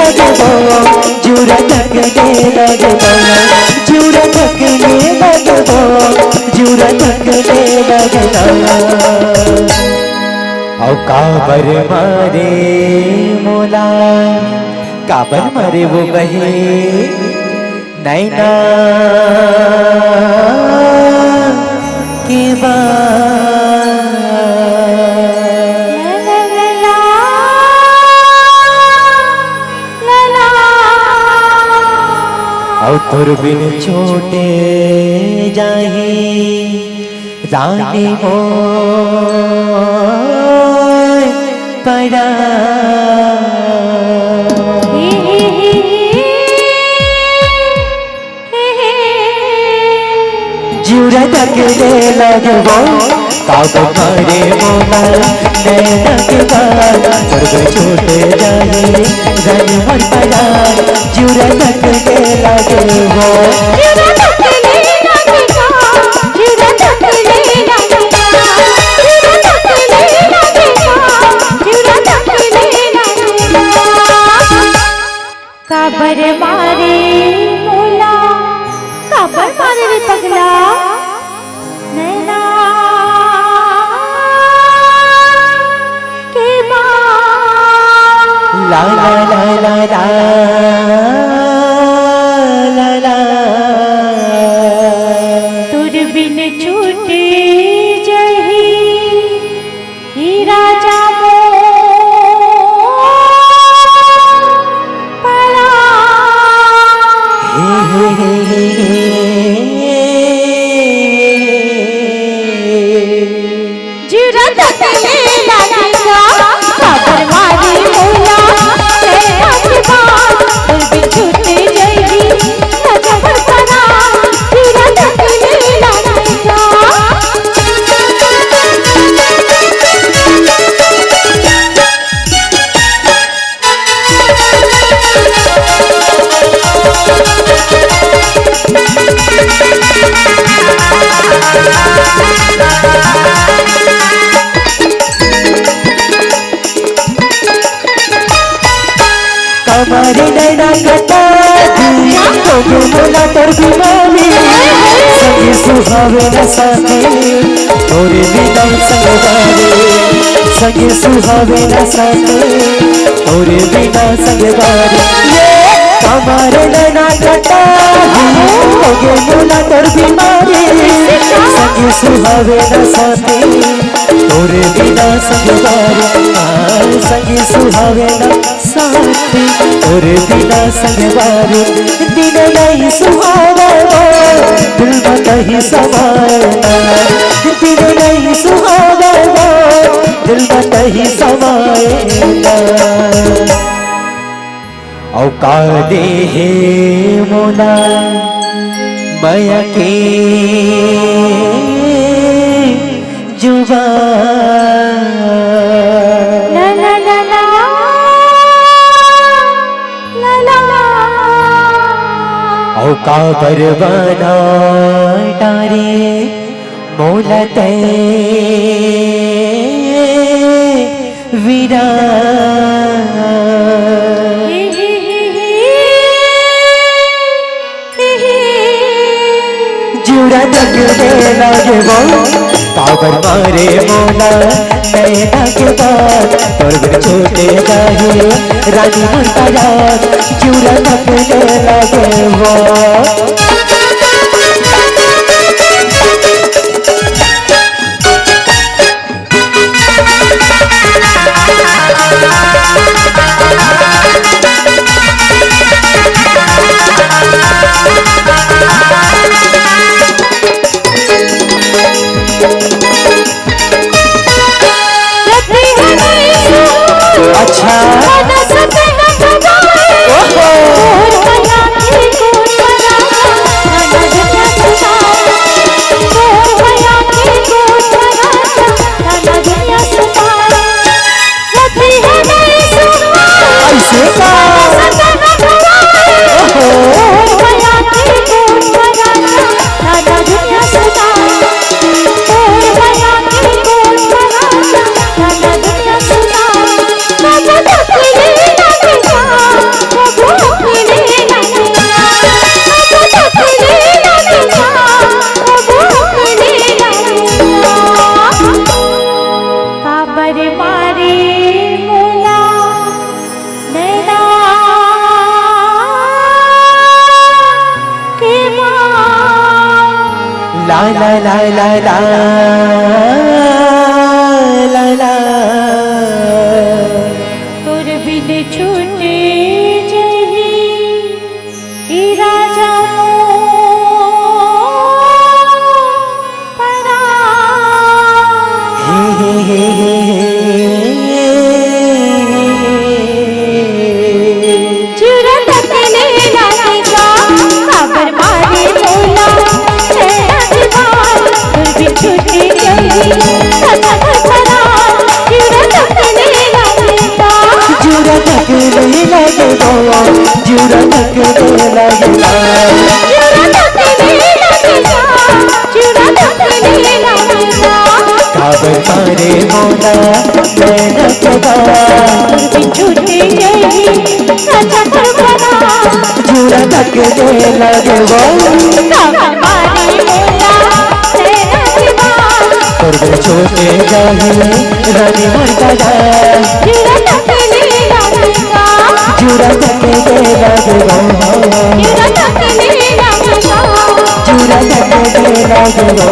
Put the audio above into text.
लगबो जुरा थकने लगबो जुरा थकने लगबो जुरा थकने लगबो औ काबर मारे मोला काबर मारे वो बहे नैना के औ तुर बिन छोटे जाही रानी मो पड़ा जुरा थकने लगबो काबर मारे मोला नैना के बाद तुर छोटे जाए रानी मोर पड़ा जुरा थकने लगबो काबर मारे मोला काबर मारे रे पगला नैना के ला ला ला ला ला ला ला तुर बिन छूटे जही ही राजा जुरा थकने लगेगा काबर मारे मोला नैना के बाद तुर बिन छूटे जही राजा मोर पड़ा जुरा थकने लगेगा हमारे नैना कटा तो मोला तोर बीमारी संगे सुहावे न साथे तोरे बिना संगवारी संगे सुहावे न साथे तोरे बिना संगवारी हमारे नैना कटा तो मोला तोर बीमारी संगे सुहावे न साथे तोरे बिना संगवारी संगे सुहावे न साथी तोरे बिना संगवारी दिन नहीं सुहावा दिल में नहीं समाना दिन नहीं सुहावा दिल में नहीं समाना औ का दे हे मोला माया के जुबान ला ला ला ला ला ला औ काबर बना डारे मोला ते वीरा जुरा थकने लगबो काबर मारे मोला नैना के बाद तोर बिन छोटे जाही रानी मोर पड़ा जुरा थकने लगबो अच्छा ओहो मारे मोला नैना के बान। ला ला ला ला ला ला ला तोर बिन छूटे जही ई राजा जुरा तकने लगेगा काबर मारे मोला नैना के बान। जुरा तकने लगेगा तोर बिन छूटे जाही रानी मोर बाजार। जुरा तकने लगेगा जुरा तकने लगेगा जुरा तकने लगेगा जुरा तकने लगेगा।